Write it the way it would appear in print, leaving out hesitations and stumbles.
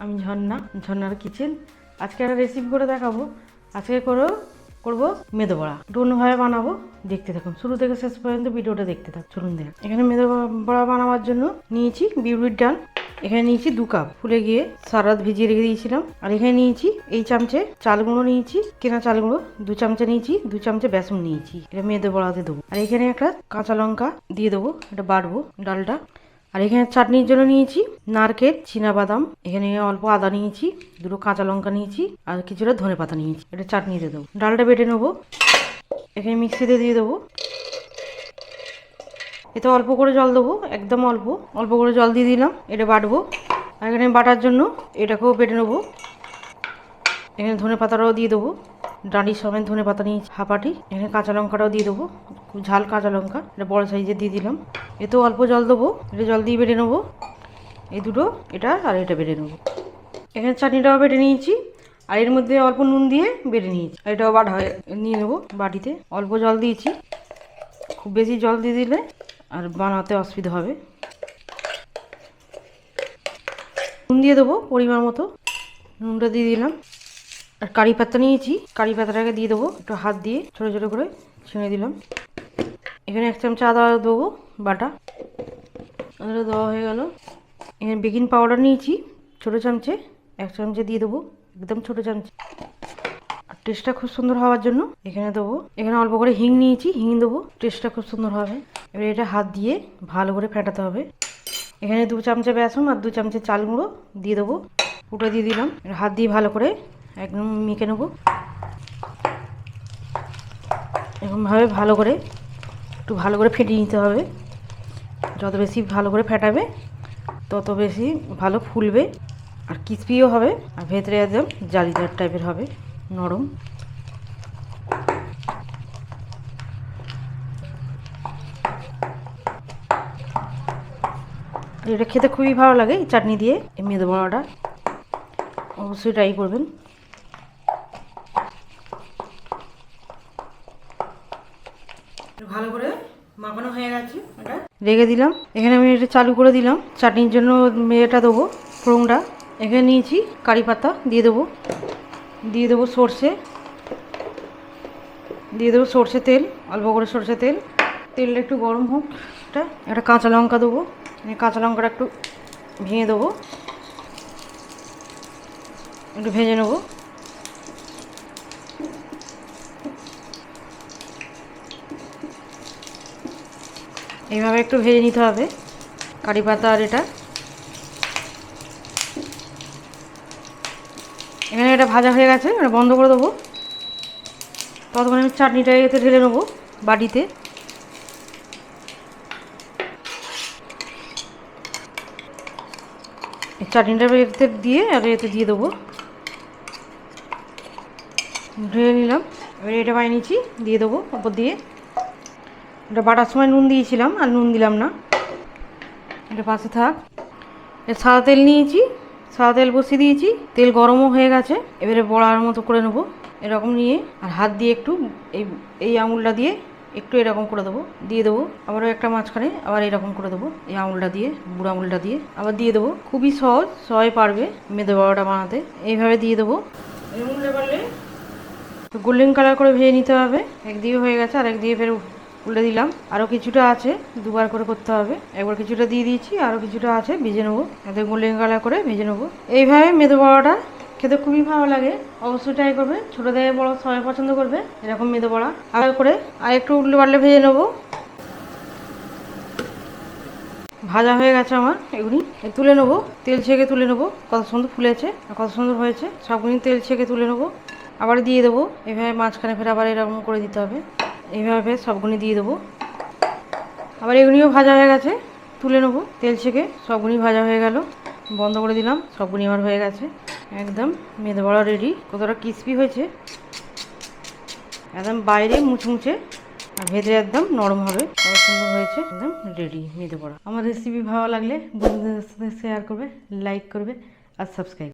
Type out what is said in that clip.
আমি ঝর্ণার কিচেন। আজকে একটা রেসিপি করে দেখাবো। আজকে করব মেদো বড়া। একটু অন্যভাবে বানাবো, দেখতে থাকুন শুরু থেকে শেষ পর্যন্ত ভিডিওটা দেখতে থাকুন। চলুন দেখ। এখানে মেদো বড়া বানাবার জন্য নিয়েছি বিউলির ডাল, এখানে নিয়েছি 2 কাপ, ফুলে গিয়ে সারা রাত ভিজিয়ে রেখে দিয়েছিলাম। আর এখানে নিয়েছি এই চামচে চাল গুঁড়ো নিয়েছি, কেনা চাল গুঁড়ো 2 চামচে নিয়েছি, 2 চামচে বেসন নিয়েছি, এটা মেদো বড়াতে দেবো। আর এখানে একটা কাঁচা লঙ্কা দিয়ে দেবো, এটা বাটবো ডালটা। আর এখানে চাটনির জন্য নিয়েছি নারকেল, চীনাবাদাম, এখানে অল্প আদা নিয়েছি, 2 কাঁচা লঙ্কা নিয়েছি, আর কিছুটা ধনেপাতা নিয়েছি, এটা চাটনিতে দেবো। ডালটা বেটে নেবো, এখানে মিক্সিতে দিয়ে দেবো। এতে অল্প করে জল দেবো, একদম অল্প করে জল দিয়ে দিলাম, এটা বাটবো। আর এখানে বাটার জন্য এটাকেও বেটে নেবো। এখানে ধনেপাতাটাও দিয়ে দেবো, ডাঁটির সমেত ধনেপাতা নিয়েছি হাফাটি। এখানে কাঁচা লঙ্কাটাও দিয়ে দেবো, খুব ঝাল কাঁচা লঙ্কা, এটা বড় সাইজে দিয়ে দিলাম। এতেও অল্প জল দেবো, এটা জল দিয়ে বেটে নেবো। এই দুটো, এটা আর এটা বেটে নেবো। এখানে চাটনিটাও বেটে নিয়েছি, আর এর মধ্যে অল্প নুন দিয়ে বেটে নিয়েছি, এটাও বাটা হয়ে নিয়ে নেবো বাটিতে। অল্প জল দিয়েছি, খুব বেশি জল দিয়ে দিলে আর বানাতে অসুবিধা হবে। নুন দিয়ে দেবো পরিমাণ মতো, নুনটা দিয়ে দিলাম। আর কারি পাতা নিয়েছি, কারি পাতাটাকে দিয়ে দেবো, একটু হাত দিয়ে ছোটো ছোটো করে ছিঁড়ে দিলাম। এখানে 1 চামচা আদা দেবো বাটা, আদাটা দেওয়া হয়ে গেল। এখানে বেকিং পাউডার নিয়েছি ছোটো চামচে, 1 চামচে দিয়ে দেবো, একদম ছোটো চামচে। আর টেস্টটা খুব সুন্দর হওয়ার জন্য এখানে দেবো। এখানে অল্প করে হিং নিয়েছি, হিং দেবো, টেস্টটা খুব সুন্দর হবে। এবার এটা হাত দিয়ে ভালো করে ফেটাতে হবে। এখানে 2 চামচে বেসন আর 2 চামচে চাল গুঁড়ো দিয়ে দেবো, ওটা দিয়ে দিলাম। হাত দিয়ে ভালো করে একদম মেখে নেবো, এরকমভাবে একটু ভালো করে ফেটিয়ে নিতে হবে। যত বেশি ভালো করে ফেটাবে তত বেশি ভালো ফুলবে, আর ক্রিসপিও হবে, আর ভেতরে একদম জালিদার টাইপের হবে, নরম। এটা খেতে খুবই ভালো লাগে চাটনি দিয়ে, এই মেদো বড়াটা অবশ্যই ট্রাই করবেন। ভালো করে মাখানো হয়ে গেছে, এটা রেখে দিলাম। এখানে আমি এটা চালু করে দিলাম, চাটনির জন্য এটা দেবো ফোড়নটা। এখানে নিয়েছি কারি পাতা দিয়ে দেবো সর্ষে, দিয়ে দেবো সর্ষে তেল, অল্প করে সর্ষে তেল। তেলটা একটু গরম হোক, একটা কাঁচা লঙ্কা দেবো, কাঁচা লঙ্কাটা একটু ভেঙে দেবো, একটু ভেজে নেবো। এইভাবে একটু ভেজে নিতে হবে কারি পাতা আর এটা। এখানে এটা ভাজা হয়ে গেছে, এটা বন্ধ করে দেবো। ততক্ষণ আমি চাটনিটা এতে ঢেলে নেবো বাটিতে। এই চাটনিটা এতে দিয়ে আর এতে দিয়ে দেবো, ঢেলে নিলাম। এবার এটা বানিয়ে নিচ্ছি, দিয়ে দেবো ওপর দিয়ে। এটা বাটার সময় নুন দিয়েছিলাম, আর নুন দিলাম না, এটা পাশে থাক। সাদা তেল নিয়েছি, সাদা তেল বসিয়ে দিয়েছি, তেল গরমও হয়ে গেছে। এবারে বড়ার মতো করে নেবো এরকম নিয়ে, আর হাত দিয়ে একটু এই আঙুলটা দিয়ে একটু এরকম করে দেবো, দিয়ে দেবো। আবারও একটা মাঝখানে আবার এরকম করে দেবো, এই আঙুলটা দিয়ে, বুড়ো আঙুলটা দিয়ে আবার দিয়ে দেবো। খুবই সহজ, সবাই পারবে মেদো বড়াটা বানাতে। এইভাবে দিয়ে দেবো। উল্টে পারলে গোল্ডেন কালার করে ভেজে নিতে হবে। একদিকে হয়ে গেছে, আর একদিকে ফের উল্টে দিলাম। আরও কিছুটা আছে, 2 বার করে করতে হবে। একবার কিছুটা দিয়ে দিয়েছি, আরও কিছুটা আছে, ভেজে নেবো, এতে গোল্ডেন কালার করে ভেজে নেবো। এইভাবে মেদো বড়াটা খেতে খুবই ভালো লাগে, অবশ্যই ট্রাই করবে। ছোটো থেকে বড় সবাই পছন্দ করবে এরকম মেদো বড়া। আবার করে আর একটু উল্টে পাল্টে ভেজে নেবো। ভাজা হয়ে গেছে আমার এগুলি, তুলে নেবো, তেল ছেঁকে তুলে নেবো। কত সুন্দর ফুলেছে আর কত সুন্দর হয়েছে, সবগুলি তেল ছেঁকে তুলে নেবো। আবার দিয়ে দেবো, এভাবে মাঝখানে ফের আবার এরকম করে দিতে হবে। এইভাবে সবগুলি দিয়ে দেবো। আবার এগুলিও ভাজা হয়ে গেছে, তুলে নেবো তেল ছেঁকে। সবগুলি ভাজা হয়ে গেল, বন্ধ করে দিলাম। সবগুলি আমার হয়ে গেছে, একদম মেদো বড়া রেডি। কতটা ক্রিসপি হয়েছে, একদম বাইরে মুচমুচে আর ভেতরে একদম নরম হবে, কত সুন্দর হয়েছে, একদম রেডি মেদো বড়া। আমার রেসিপি ভালো লাগলে বন্ধুদের সাথে শেয়ার করবে, লাইক করবে আর সাবস্ক্রাইব।